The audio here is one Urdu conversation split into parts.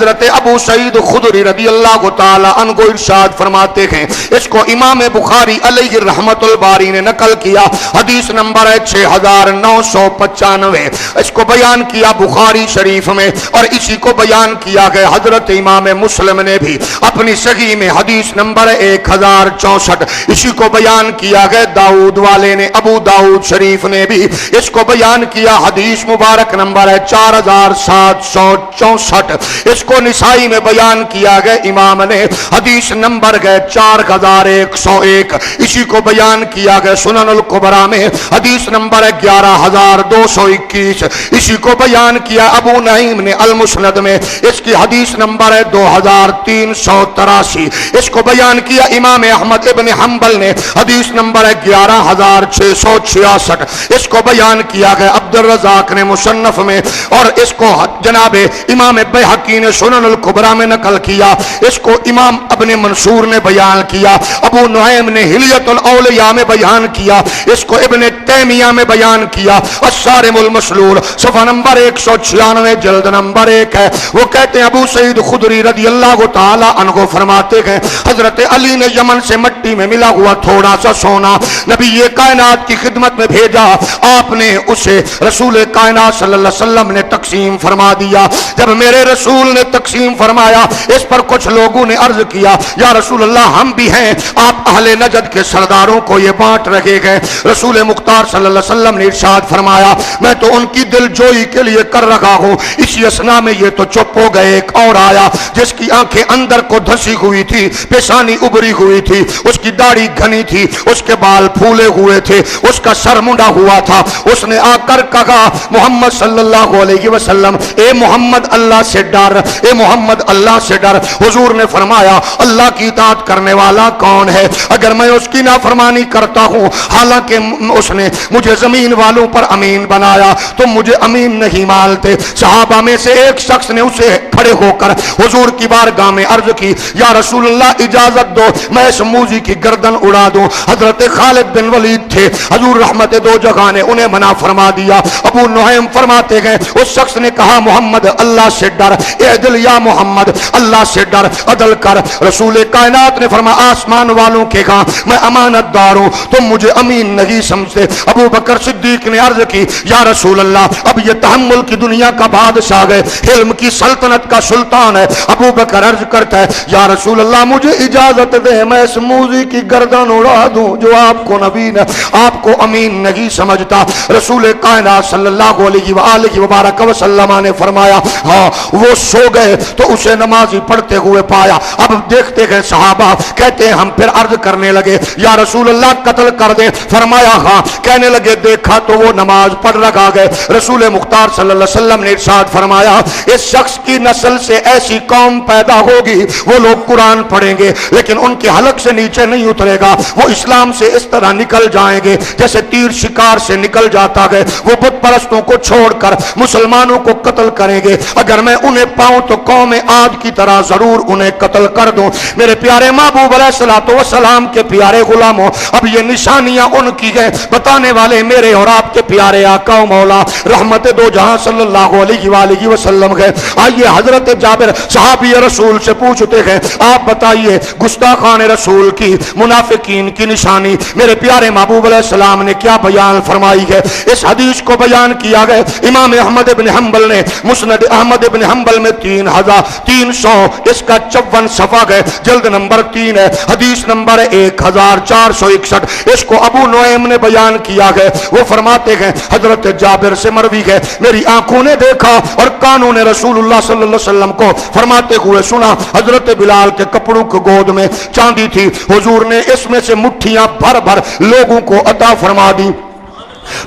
حضرت ابو سعید خدری رضی اللہ تعالی عنہ ارشاد فرماتے ہیں، اس کو امام بخاری علیہ رحمت الباری نے نقل کیا، حدیث نمبر ہے 6995، اس کو بیان کیا بخاری شریف میں، اور اسی کو بیان کیا گیا حضرت امام مسلم نے بھی اپنی صحیح میں، حدیث نمبر 1064، اسی کو بیان کیا گیا داؤد والے نے، ابو داؤد شریف نے بھی اس کو بیان کیا، حدیث مبارک نمبر ہے 4764، اس کو نسائی میں بیان کیا گیا امام نے، حدیث نمبر ہے 4101، اسی کو بیان کیا گیا سنن الکبریٰ میں، حدیث نمبر ہے 11221، اسی کو بیان کیا ابو نعیم نے المسند میں، اس کی حدیث نمبر ہے 2383، اس کو بیان کیا امام احمد ابن حنبل نے، حدیث نمبر ہے 11666، اس کو بیان کیا گیا عبد الرزاق نے مصنف میں، اور اس کو جناب امام بیہقی نے سنن الکبریٰ میں نقل کیا، اس کو امام ابن منصور نے بیان کیا، ابو نعیم نے حلیۃ الاولیاء میں بیان کیا، اس کو ابن تیمیہ میں بیان کیا، الصارم المسلول صفحہ نمبر 196 جلد نمبر 1 ہے، وہ کہتے ہیں ابو سعید خدری رضی اللہ تعالی عنہ فرماتے ہیں، حضرت علی نے یمن سے مٹی میں ملا ہوا تھوڑا سا سونا نبی کائنات کی خدمت میں بھیجا، آپ نے اسے رسول کائنات صلی اللہ علیہ وسلم نے تقسیم فرما دیا، جب میرے رسول نے تقسیم فرمایا، اس پر کچھ لوگوں نے عرض کیا یا رسول اللہ ہم بھی ہیں، آپ اہل نجد کے سرداروں کو یہ بانٹ رکھے گئے، رسول مختار صلی اللہ علیہ وسلم نے ارشاد فرمایا میں تو ان کی دل جوئی کے لیے کر رکھا ہوں، اسی اسنا میں یہ تو چپ ہو گئے، ایک اور آیا جس کی آنکھیں اندر کو دھسی ہوئی تھی، پیشانی ابری ہوئی تھی، اس کی داڑھی گھنی تھی، اس کے بال پھولے ہوئے تھے، اس کا سر منڈا ہوا تھا، اس نے آ کر کہا محمد صلی اللہ علیہ وسلم اے محمد اللہ سے ڈر، اے محمد اللہ سے ڈر، حضور نے فرمایا اللہ کی اطاعت کرنے والا کون ہے، اگر میں اس کی نافرمانی کرتا ہوں حالانکہ اس نے مجھے زمین والوں پر امین بنایا تو مجھے امین نہیں مانتے، صحابہ میں سے ایک شخص نے اسے کھڑے ہو کر حضور کی بارگاہ میں عرض کی یا رسول اللہ اجازت دو میں اس موذی کی گردن اڑا دوں، حضرت خالد بن ولید تھے، حضور رحمت دو جگہ نے انہیں منع فرما دیا، ابو نعیم فرماتے ہیں اس شخص نے کہا محمد اللہ سے ڈر، اعدل یا محمد اللہ سے ڈر، عدل کر، رسول کائنات نے فرمایا آسمان والوں کے کہا میں امانت دار ہوں تم مجھے امین نہیں سمجھتے، ابو بکر صدیق نے عرض کی یا رسول اللہ اب یہ تحمل کی دنیا کا بادشاہ ہے، علم کی سلطنت کا سلطان ہے، ابو بکر عرض کرتا ہے یا رسول اللہ مجھے اجازت دے میں اس موذی کی گردن اڑا دوں جو آپ کو نبی نے آپ کو امین نہیں سمجھتا، رسول کائنات صلی اللہ علیہ وآلہ وبارک وسلم نے فرمایا ہاں وہ سو گئے تو اسے نمازی پڑھتے ہوئے پایا، اب دیکھتے گئے صحابہ کہتے ہیں ہم پھر عرض کرنے لگے یا رسول اللہ قتل کر دیں، فرمایا ہاں، کہنے لگے دیکھا تو وہ نماز پڑھ رکھا گئے، رسول مختار صلی اللہ علیہ وسلم نے ارشاد فرمایا اس شخص کی نسل سے ایسی قوم پیدا ہوگی وہ لوگ قرآن پڑھیں گے لیکن ان کے حلق سے نیچے نہیں اترے گا، وہ اسلام سے اس طرح نکل جائیں گے جیسے تیر شکار سے نکل جاتا ہے، وہ بت پرستوں کو چھوڑ کر مسلمانوں کو قتل کریں گے، اگر میں انہیں پاؤں تو قوم عاد کی طرح ضرور انہیں قتل کر دوں، میرے پیارے محبوب علیہ الصلوۃ والسلام کے پیارے غلاموں اب یہ نشانیاں ان کی ہیں، بتانے والے میرے اور آپ کے پیارے آقا و مولا رحمت دو جہاں صلی اللہ علیہ وآلہ وسلم ہے، آئیے حضرت جابر صحابی رسول سے پوچھتے ہیں آپ بتائیے گستاخان رسول کی منافقین کی نشانی میرے پیارے محبوب علیہ السلام نے کیا بیان فرمائی ہے، اس حدیث کو بیان کیا گیا امام احمد ابن حنبل نے مسند احمد ابن حنبل میں 3300 اس کا 54 صفحہ ہے جلد نمبر 3 ہے، حدیث نمبر 1461، اس کو ابو نعیم نے بیان کیا ہے، وہ فرماتے ہیں حضرت جابر سے مروی ہے میری آنکھوں نے دیکھا اور کانوں نے رسول اللہ صلی اللہ علیہ وسلم کو فرماتے ہوئے سنا، حضرت بلال کے کپڑوں کی گود میں چاندی تھی، حضور نے اس میں سے مٹھیاں بھر بھر لوگوں کو عطا فرما دی،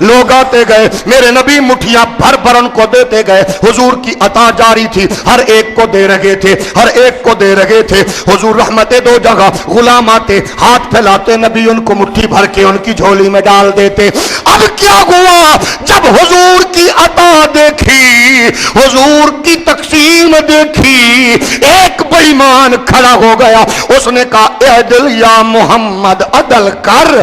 لوگ آتے گئے میرے نبی مٹھیاں بھر بھر ان کو دیتے گئے، حضور کی عطا جاری تھی، ہر ایک کو دے رہے تھے، ہر ایک کو دے رہے تھے، حضور رحمت دو جگہ غلام آتے ہاتھ پھیلاتے نبی ان کو مٹھی بھر کے ان کی جھولی میں ڈال دیتے، اب کیا ہوا جب حضور کی عطا دیکھی حضور کی تقسیم دیکھی ایک بے ایمان کھڑا ہو گیا، اس نے کہا اعدل یا محمد عدل کر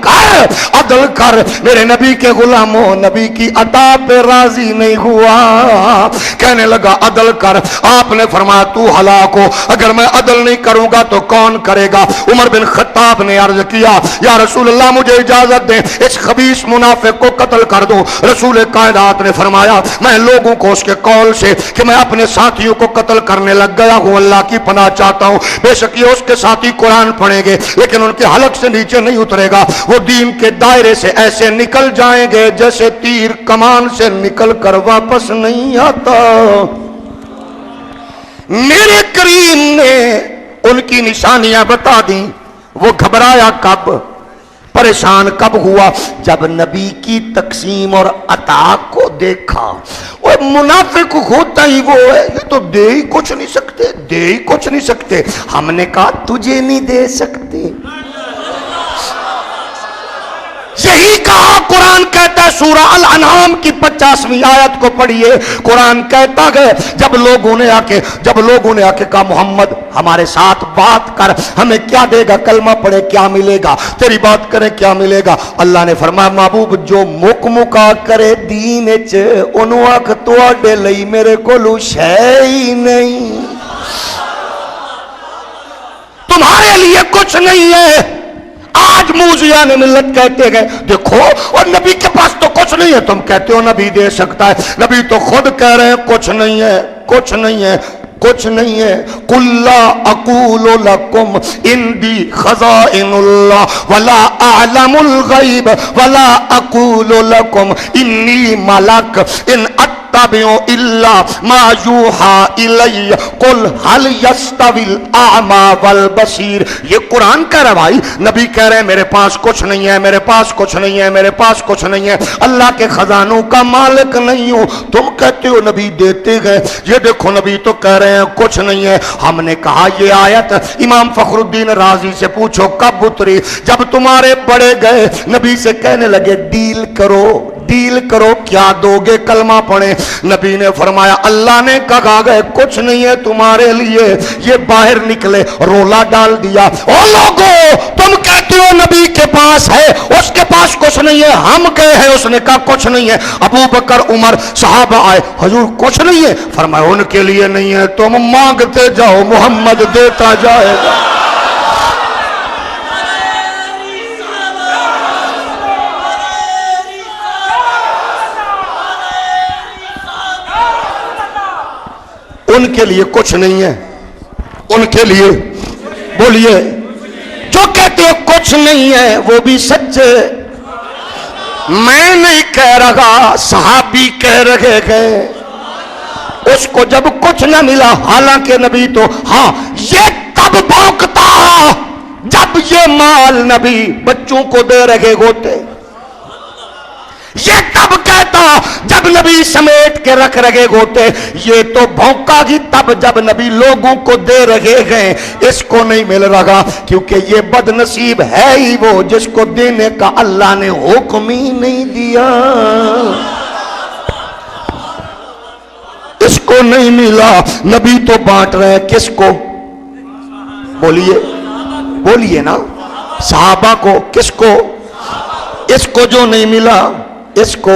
عدل کر. میرے نبی کے غلاموں نبی کی عطا پہ راضی نہیں ہوا, کہنے لگا عدل کر. آپ نے فرمایا تو ہلاک ہو, اگر میں عدل نہیں کروں گا تو کون کرے گا؟ عمر بن خطاب نے عرض کیا یا رسول اللہ مجھے اجازت دیں اس خبیث منافق کو قتل کر دوں. رسول کائنات نے فرمایا میں لوگوں کو اس کے قول سے کہ میں اپنے ساتھیوں کو قتل کرنے لگ گیا ہوں اللہ کی پناہ چاہتا ہوں. بے شک یہ اس کے ساتھی قرآن پڑھیں گے لیکن ان کے حلق سے نیچے نہیں اترے گا, وہ دین کے دائرے سے ایسے نکل جائیں گے جیسے تیر کمان سے نکل کر واپس نہیں آتا. میرے کریم نے ان کی نشانیاں بتا دیں. وہ گھبرایا کب, پریشان کب ہوا؟ جب نبی کی تقسیم اور عطا کو دیکھا. وہ منافق ہوتا ہی وہ ہے, یہ تو دے ہی کچھ نہیں سکتے, دے ہی کچھ نہیں سکتے. ہم نے کہا تجھے نہیں دے سکتے. یہی کہا قرآن کہتا ہے سورہ الانعام کی 50ویں آیت کو پڑھیے. قرآن کہتا ہے جب لوگوں نے آ کے کہا محمد ہمارے ساتھ بات کر, ہمیں کیا دے گا؟ کلمہ پڑھے کیا ملے گا؟ تیری بات کرے کیا ملے گا؟ اللہ نے فرمایا محبوب جو مک مکا کرے دین وچ اونوں آکھ تواڈے لئی میرے کولوں شے ہی نہیں, تمہارے لیے کچھ نہیں ہے. آج موذیان ملت کہتے گئے دیکھو اور نبی کے پاس تو کچھ نہیں ہے, تم کہتے ہو نبی دے سکتا ہے. نبی تو خود کہہ رہے ہیں کچھ نہیں ہے, کچھ نہیں ہے, کچھ نہیں ہے. قل لا اقول لکم عندی خزائن اللہ ولا اعلم الغیب ولا اقول لکم انی ملک ان اتبع الا ما یوحى الی قل هل یستوی الاعمی والبصیر. یہ قرآن کہہ رہا ہے بھائی, نبی کہہ رہے ہیں میرے پاس کچھ نہیں ہے, میرے پاس کچھ نہیں ہے, میرے پاس کچھ نہیں ہے, اللہ کے خزانوں کا مالک نہیں ہوں. تم کہتے ہو نبی دیتے گئے, یہ دیکھو نبی تو کہہ رہے ہیں کچھ نہیں ہے. ہم نے کہا یہ آیت امام فخر الدین رازی سے پوچھو کب اتری؟ جب تمہارے بڑے گئے نبی سے کہنے لگے ڈیل کرو, ڈیل کرو, کیا دو گے؟ کلمہ پڑھیں. نبی نے فرمایا اللہ نے کہا گئے کچھ نہیں ہے تمہارے لیے. یہ باہر نکلے, رولا ڈال دیا. او لوگو تم کہتے ہو نبی کے پاس ہے, اس کے پاس کچھ نہیں ہے, ہم کہے ہیں اس نے کہا کچھ نہیں ہے. ابو بکر عمر صحابہ آئے, حضور کچھ نہیں ہے. فرمایا ان کے لیے نہیں ہے, تم مانگتے جاؤ محمد دیتا جائے گا. ان کے لیے کچھ نہیں ہے, ان کے لیے بولیے جو کہتے ہیں کچھ نہیں ہے وہ بھی سچے. میں نہیں کہہ رہا, صحابی کہہ رہے ہیں. اس کو جب کچھ نہ ملا, حالانکہ نبی تو ہاں یہ تب بھونکتا جب یہ مال نبی بچوں کو دے رہے ہوتے, یہ تب کہتا جب نبی سمیٹ کے رکھ رہے ہوتے. یہ تو بھونکا گی تب جب نبی لوگوں کو دے رہے ہیں. اس کو نہیں مل رہا کیونکہ یہ بد نصیب ہے ہی وہ جس کو دینے کا اللہ نے حکم ہی نہیں دیا. اس کو نہیں ملا, نبی تو بانٹ رہے ہیں. کس کو؟ بولیے بولیے نا, صحابہ کو. کس کو؟ اس کو جو نہیں ملا اس کو.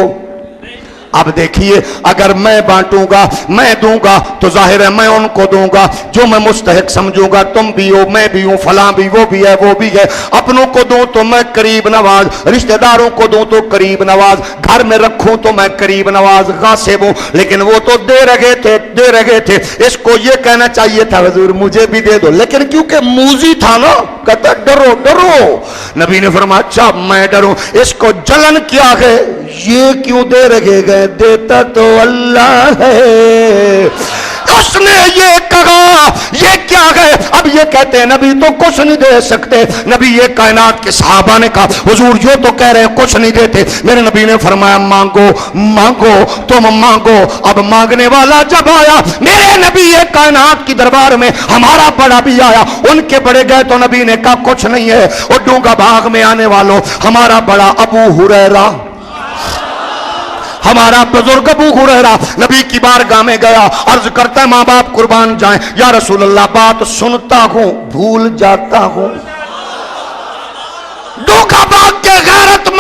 اب دیکھیے اگر میں بانٹوں گا, میں دوں گا تو ظاہر ہے میں ان کو دوں گا جو میں مستحق سمجھوں گا. تم بھی ہو, میں بھی ہوں, فلاں بھی, وہ بھی ہے, وہ بھی ہے. اپنوں کو دوں تو میں قریب نواز, رشتہ داروں کو دوں تو قریب نواز, گھر میں رکھوں تو میں قریب نواز غاصب ہوں. لیکن وہ تو دے رہے تھے. اس کو یہ کہنا چاہیے تھا حضور مجھے بھی دے دو, لیکن کیونکہ موذی تھا نا, کہتا ڈرو ڈرو. نبی نے فرمایا اچھا میں ڈروں. اس کو جلن کیا ہے, یہ کیوں دے رہے گئے؟ دیتا تو اللہ ہے. اس نے یہ کہا یہ کیا ہے؟ اب یہ کہتے ہیں نبی تو کچھ نہیں دے سکتے. نبی یہ کائنات کے صحابہ نے کہا حضور جو تو کہہ رہے ہیں کچھ نہیں دیتے. میرے نبی نے فرمایا مانگو مانگو, تم مانگو. اب مانگنے والا جب آیا, میرے نبی یہ کائنات کی دربار میں ہمارا بڑا بھی آیا, ان کے بڑے گئے تو نبی نے کہا کچھ نہیں ہے. اور ڈونگا باغ میں آنے والوں ہمارا بڑا ابو ہریرہ, ہمارا بزرگ ابو ہریرہ نبی کی بارگاہ میں گیا, عرض کرتا ہے ماں باپ قربان جائیں یا رسول اللہ بات سنتا ہوں بھول جاتا ہوں. ڈوکا باغ کے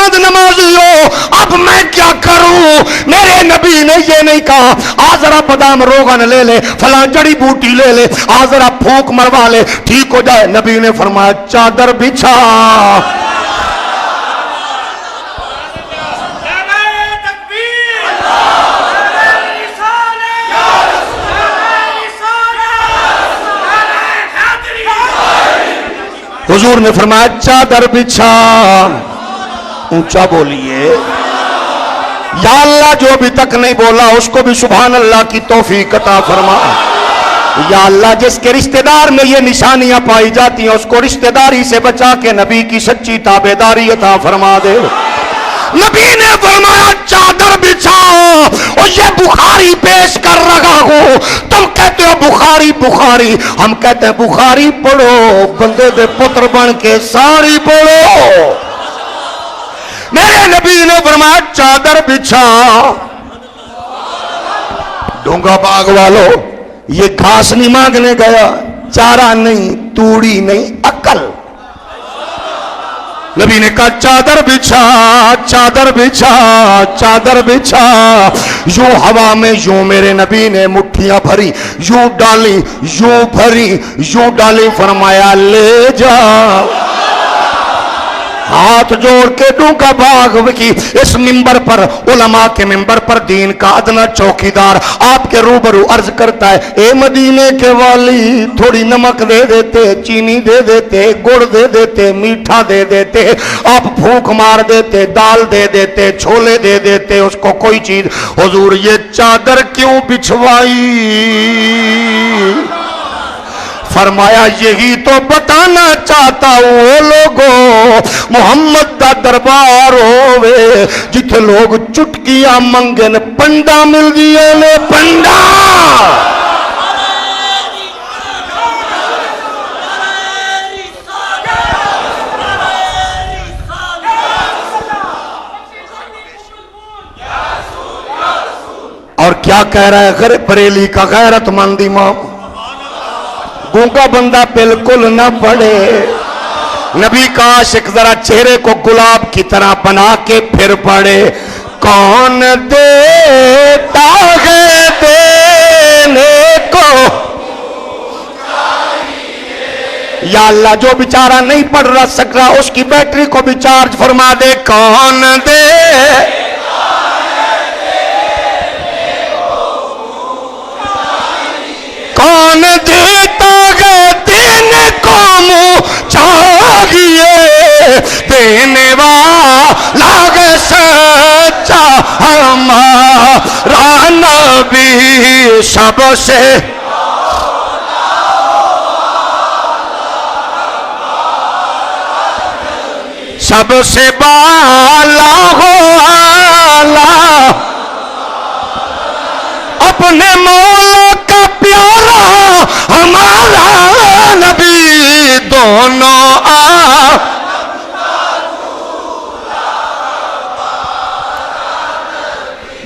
چاند نمازی ہو، اب میں کیا کروں؟ میرے نبی نے یہ نہیں کہا آ ذرا بادام روغن لے لے، فلاں جڑی بوٹی لے لے، آ ذرا پھونک مروا لے ٹھیک ہو جائے۔ نبی نے فرمایا چادر بچھا۔ حضور نے فرمایا چادر بچھا۔ اونچا بولیے یا اللہ، جو ابھی تک نہیں بولا اس کو بھی سبحان اللہ کی توفیق عطا فرما۔ یا اللہ، جس کے رشتہ دار میں یہ نشانیاں پائی جاتی ہیں اس کو رشتہ داری سے بچا کے نبی کی سچی تابعداری عطا فرما دے۔ نبی نے فرمایا چادر بچھاؤ، اور یہ بخاری پیش کر رہا ہوں۔ تم کہتے ہو بخاری بخاری، ہم کہتے ہیں بخاری پڑھو، بندے دے پتر بن کے ساری پڑھو۔ میرے نبی نے فرمایا چادر بچھا۔ ڈونگا باغ والو، یہ گھاس نہیں مانگنے گیا، چارہ نہیں، توڑی نہیں، عقل۔ نبی نے کہا چادر بچھا، چادر بچھا، چادر بچھا۔ یوں ہوا میں یوں میرے نبی نے مٹھیاں بھری، یوں ڈالی، یوں بھری، یوں ڈالی، فرمایا لے جا۔ ہاتھ جوڑ کے ڈونگا باغ کی اس منبر پر، علماء کے منبر پر دین کا ادنا چوکیدار آپ کے روبرو عرض کرتا ہے، اے مدینے کے والی، تھوڑی نمک دے دیتے، چینی دے دیتے، گڑ دے دیتے، میٹھا دے دیتے، آپ پھونک مار دیتے، دال دے دیتے، چھولے دے دیتے، اس کو کوئی چیز۔ حضور یہ چادر کیوں بچھوائی؟ فرمایا یہی تو بتانا چاہتا ہوں وہ لوگوں، محمد دا دربار ہووے جتھے لوگ چٹکیاں منگن پنڈا مل گیا نے پنڈا۔ اور کیا کہہ رہا ہے بریلی کا غیرت مند امام؟ گونگا بندہ بالکل نہ پڑے۔ نبی کا عاشق ذرا چہرے کو گلاب کی طرح بنا کے پھر پڑے، کون دیتا ہے دینے کو۔ یا اللہ، جو بیچارہ نہیں پڑھ رہا سک رہا اس کی بیٹری کو بھی چارج فرما دے۔ کون دے کون دیتا ہے دینے کو منہ چاہیے، دینے والا ہے سچا ہمارا نبی سب سے۔ سب سے بالا ہو اعلیٰ، اپنے مولا کا پیارا ہمارا نبی، دونوں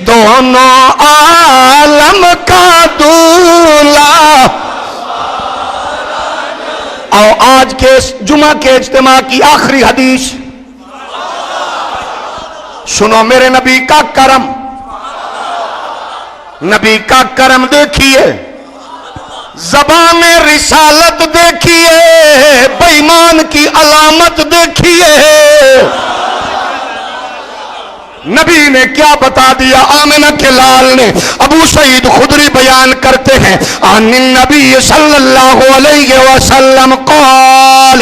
دونوں عالم کا دولہ۔ اور آج کے جمعہ کے اجتماع کی آخری حدیث سنو، میرے نبی کا کرم، نبی کا کرم دیکھیے، زبان رسالت دیکھیے، بے ایمان کی علامت دیکھیے۔ نبی نے کیا بتا دیا؟ آمنہ کے لال نے، ابو سعید خدری بیان کرتے ہیں، عن النبی صلی اللہ علیہ وسلم قال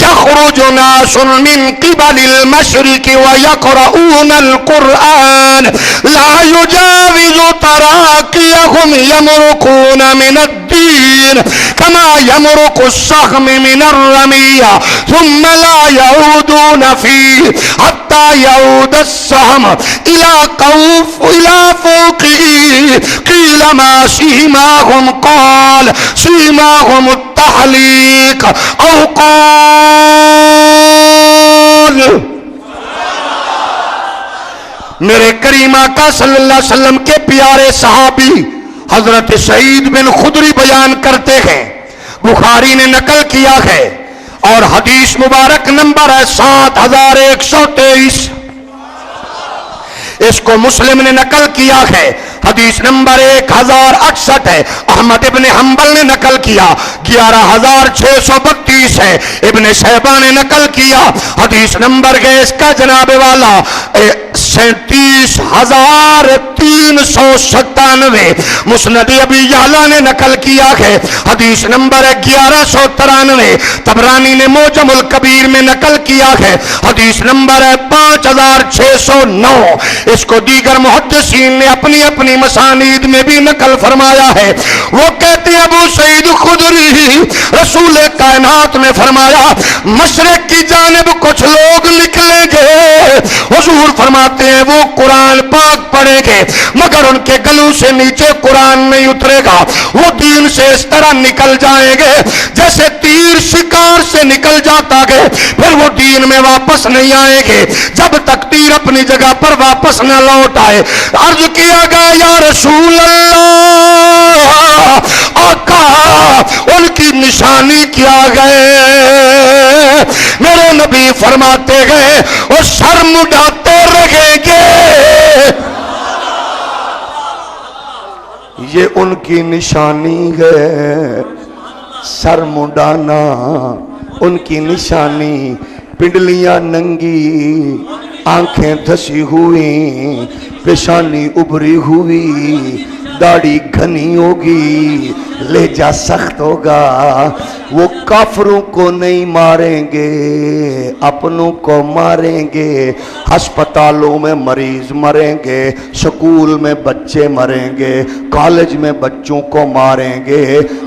یخرج ناس من قبل المشرق ویقرؤون القرآن لا یجاوز تراقیهم یمرقون من الدین کما یمرق السهم من الرمیہ ثم لا یعودون فیہ حتی یعود السهم إلى فوقه قيل ما سيماهم قال سيماهم التحليق أو قال میرے کریم آقا صلی اللہ علیہ وسلم کے پیارے صحابی حضرت سعید بن خدری بیان کرتے ہیں، بخاری نے نقل کیا ہے اور حدیث مبارک نمبر ہے 7123۔ اس کو مسلم نے نقل کیا ہے، حدیث نمبر 1068 ہے، احمد ابن حنبل نے نقل کیا 11632 ہے، ابن شیبہ نے نقل کیا حدیث نمبر ہے اس کا جناب والا 37397، مسند ابی یعلا نے نقل کیا ہے حدیث نمبر 1193، طبرانی نے موجم الکبیر میں نقل کیا ہے حدیث نمبر 5609، اس کو دیگر محدثین نے اپنی اپنی مسانید میں بھی نقل فرمایا ہے۔ وہ کہتے ہیں ابو سعید خدری رسول کائنات نے فرمایا مشرق کی جانب کچھ لوگ نکلیں گے، حضور فرماتے ہیں وہ قرآن پاک پڑھیں گے مگر ان کے گلوں سے نیچے قرآن نہیں اترے گا، وہ دین سے اس طرح نکل جائیں گے جیسے تیر شکار سے نکل جاتا ہے، پھر وہ دین میں واپس نہیں آئیں گے جب تک تیر اپنی جگہ پر واپس نہ لوٹ آئے۔ عرض کیا گیا یا رسول اللہ آقا ان کی نشانی کیا گئے؟ میرے نبی فرماتے گئے وہ سر مڈاتے رہیں گے، یہ ان کی نشانی ہے، سر مڈانا ان کی نشانی، پنڈلیاں ننگی، آنکھیں دھسی ہوئی، پیشانی ابری ہوئی، داڑھی گھنی ہوگی، لہجہ سخت ہوگا، وہ کافروں کو نہیں ماریں گے اپنوں کو ماریں گے، ہسپتالوں میں مریض مریں گے، سکول میں بچے مریں گے، کالج میں بچوں کو ماریں گے،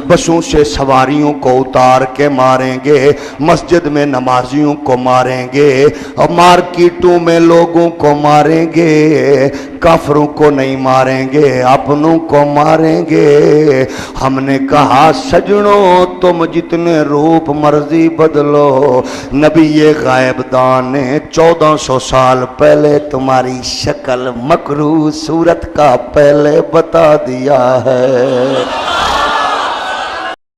بسوں سے سواریوں کو اتار کے ماریں گے، مسجد میں نمازیوں کو ماریں گے، اور مارکیٹوں میں لوگوں کو ماریں گے، کافروں کو نہیں ماریں گے اپنوں کو ماریں گے۔ ہم نے کہا سجنوں تم جتنے روپ مرضی بدلو، نبی غائب دان نے 1400 سال پہلے تمہاری شکل مکروہ صورت کا پہلے بتا دیا ہے۔